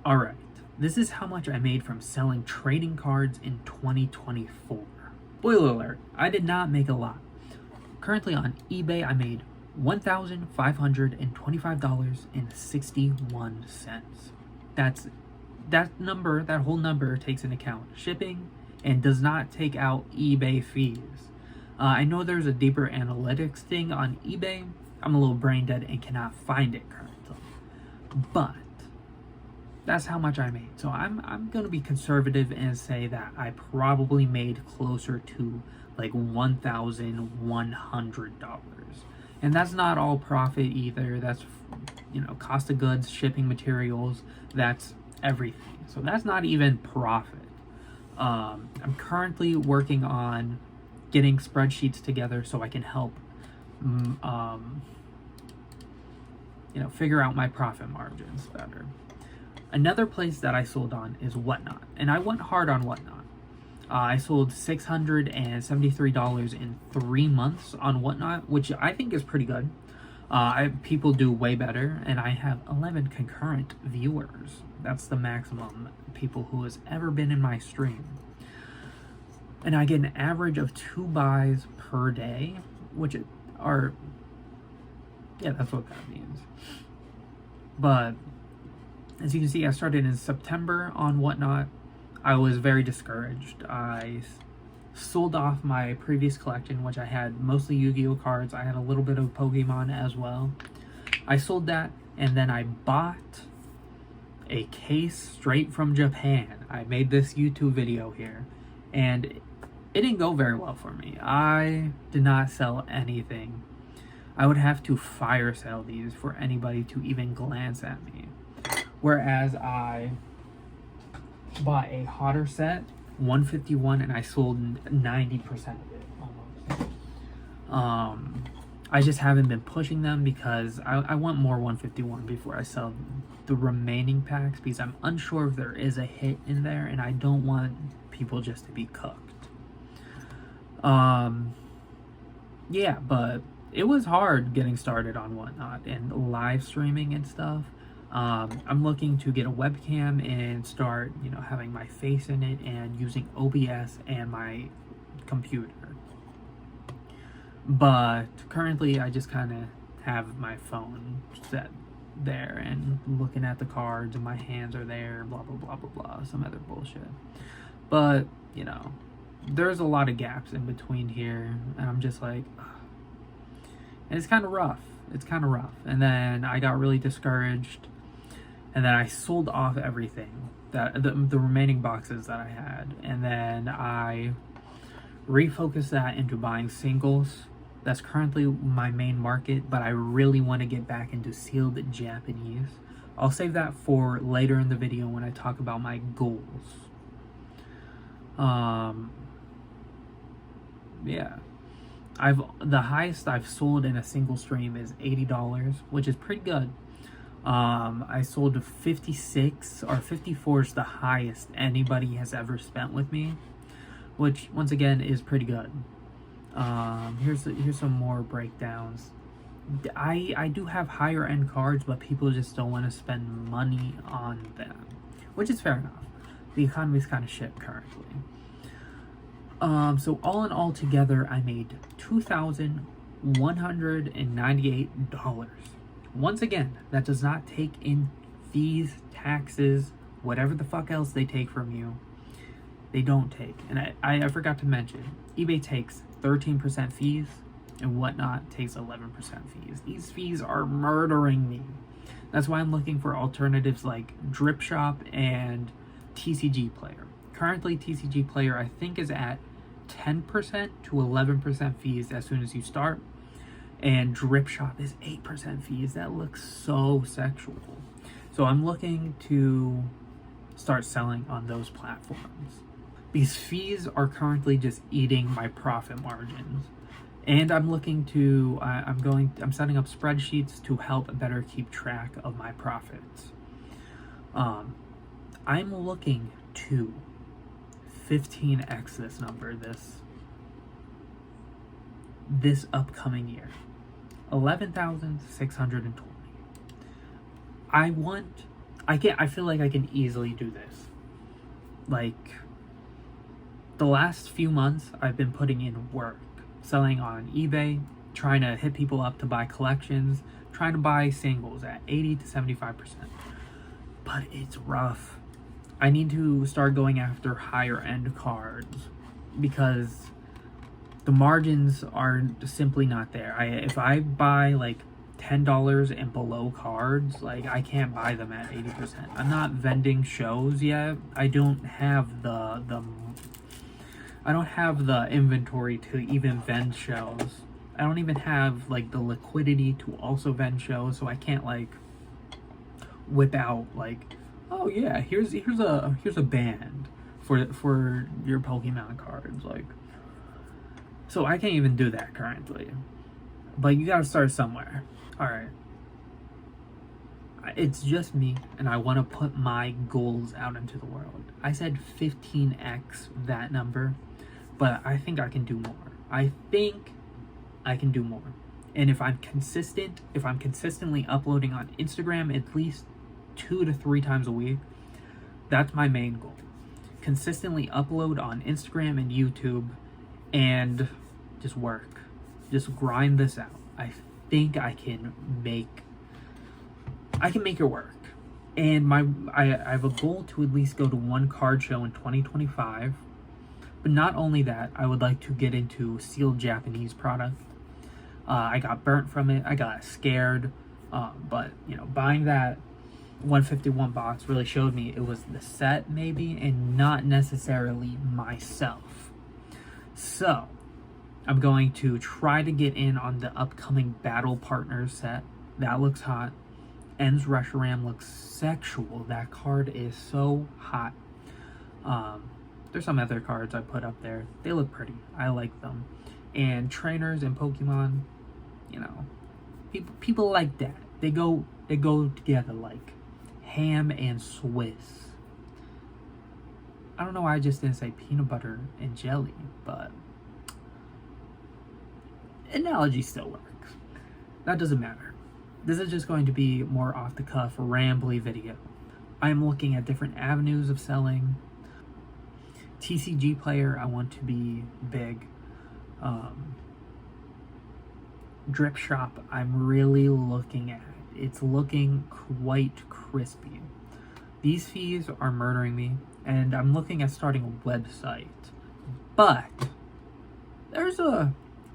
Alright, this is how much I made from selling trading cards in 2024. Spoiler alert, I did not make a lot. Currently on eBay, I made $1,525.61. That whole number takes into account shipping and does not take out eBay fees. I know there's a deeper analytics thing on eBay. I'm a little brain dead and cannot find it currently. But that's how much I made. So I'm going to be conservative and say that I probably made closer to like $1,100. And that's not all profit either. That's, cost of goods, shipping materials, that's everything. So that's not even profit. I'm currently working on getting spreadsheets together so I can help figure out my profit margins better. Another place that I sold on is Whatnot, and I went hard on Whatnot. I sold $673 in 3 months on Whatnot, which I think is pretty good. People do way better, and I have 11 concurrent viewers. That's the maximum people who has ever been in my stream. And I get an average of 2 buys per day, which are, yeah, that's what that means. But as you can see, I started in September on Whatnot. I was very discouraged. I sold off my previous collection, which I had mostly Yu-Gi-Oh cards. I had a little bit of Pokemon as well. I sold that, and then I bought a case straight from Japan. I made this YouTube video here, and it didn't go very well for me. I did not sell anything. I would have to fire sale these for anybody to even glance at me. Whereas I bought a hotter set, 151, and I sold 90% of it almost. I just haven't been pushing them because I want more 151 before I sell the remaining packs, because I'm unsure if there is a hit in there and I don't want people just to be cooked. Yeah, but it was hard getting started on Whatnot and live streaming and stuff. I'm looking to get a webcam and start, having my face in it and using OBS and my computer. But currently I just kind of have my phone set there and looking at the cards and my hands are there, blah, blah, blah, blah, blah, some other bullshit. But, there's a lot of gaps in between here, and I'm just like, ugh. And it's kind of rough. And then I got really discouraged, and then I sold off everything, that the remaining boxes that I had, and then I refocused that into buying singles. That's currently my main market, but I really want to get back into sealed Japanese. I'll save that for later in the video when I talk about my goals. Yeah. The highest I've sold in a single stream is $80, which is pretty good. I sold 56 or 54 is the highest anybody has ever spent with me, which once again is pretty good. Here's some more breakdowns. I do have higher end cards, but people just don't want to spend money on them, which is fair enough. The economy is kind of shit currently. So all in all together, I made $2,198. Once again, that does not take in fees, taxes, whatever the fuck else they take from you. They don't take. And I forgot to mention, eBay takes 13% fees, and Whatnot takes 11% fees. These fees are murdering me. That's why I'm looking for alternatives like Drip Shop and TCG Player. Currently, TCG Player I think is at 10% to 11% fees as soon as you start, and Drip Shop is 8% fees. That looks so sexual. So I'm looking to start selling on those platforms. These fees are currently just eating my profit margins, and I'm looking to I'm setting up spreadsheets to help better keep track of my profits. I'm looking to 15x this number this upcoming year. 11,620. I want I feel like I can easily do this. Like, the last few months, I've been putting in work, selling on eBay, trying to hit people up to buy collections, trying to buy singles at 80 to 75%. But it's rough. I need to start going after higher end cards because the margins are simply not there. If I buy like $10 and below cards, like I can't buy them at 80%. I'm not vending shows yet. I don't have the inventory to even vend shows. I don't even have like the liquidity to also vend shows, so I can't like whip out like, oh yeah, here's a band for your Pokemon cards, like. So I can't even do that currently. But you gotta start somewhere. Alright. It's just me, and I want to put my goals out into the world. I said 15x that number, but I think I can do more. I think I can do more. And if I'm consistently uploading on Instagram at least 2 to 3 times a week, that's my main goal. Consistently upload on Instagram and YouTube and just work. Just grind this out. I think I can make it work. And I have a goal to at least go to 1 card show in 2025. But not only that, I would like to get into sealed Japanese product. I got burnt from it. I got scared. But, buying that 151 box really showed me it was the set maybe and not necessarily myself. So, I'm going to try to get in on the upcoming Battle Partners set. That looks hot. Ends Reshiram looks sexual. That card is so hot. There's some other cards I put up there. They look pretty. I like them. And trainers and Pokemon, people like that. They go together like ham and Swiss. I don't know why I just didn't say peanut butter and jelly, but analogy still works. That doesn't matter. This is just going to be more off the cuff, rambly video. I am looking at different avenues of selling. TCG player, I want to be big. Drip shop, I'm really looking at. It's looking quite crispy. These fees are murdering me, and I'm looking at starting a website. But there's a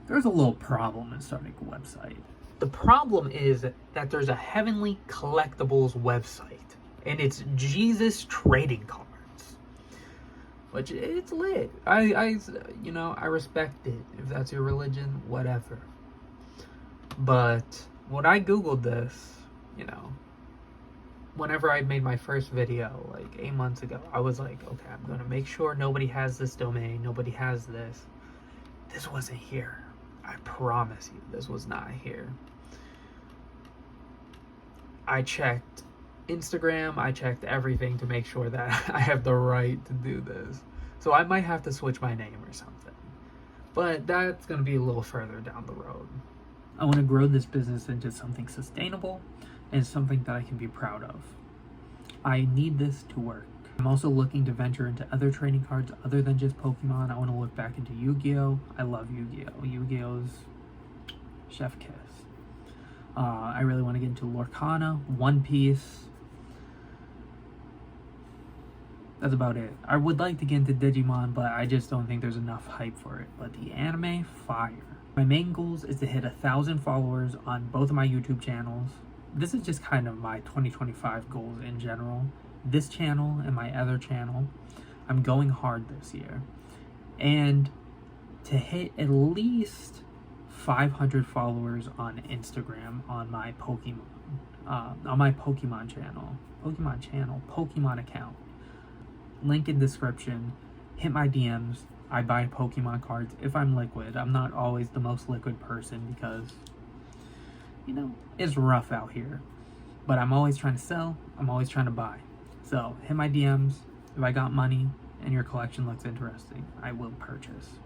little problem in starting a website. The problem is that there's a Heavenly Collectibles website, and it's Jesus trading cards. Which, it's lit. I respect it. If that's your religion, whatever. But when I googled this, whenever I made my first video, like 8 months ago, I was like, okay, I'm gonna make sure nobody has this domain, nobody has this. This wasn't here. I promise you, this was not here. I checked Instagram, I checked everything to make sure that I have the right to do this. So I might have to switch my name or something. But that's going to be a little further down the road. I want to grow this business into something sustainable and something that I can be proud of. I need this to work. I'm also looking to venture into other trading cards other than just Pokemon. I want to look back into Yu-Gi-Oh! I love Yu-Gi-Oh! Yu-Gi-Oh's chef kiss. I really want to get into Lorcana, One Piece. That's about it. I would like to get into Digimon, but I just don't think there's enough hype for it. But the anime, fire. My main goals is to hit 1,000 followers on both of my YouTube channels. This is just kind of my 2025 goals in general. This channel and my other channel, I'm going hard this year. And to hit at least 500 followers on Instagram on my Pokemon account. Link in description. Hit my DMs. I buy Pokemon cards if I'm liquid. I'm not always the most liquid person because, it's rough out here. But I'm always trying to sell. I'm always trying to buy. So hit my DMs. If I got money and your collection looks interesting, I will purchase.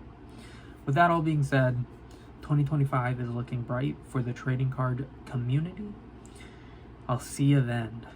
With that all being said, 2025 is looking bright for the trading card community. I'll see you then.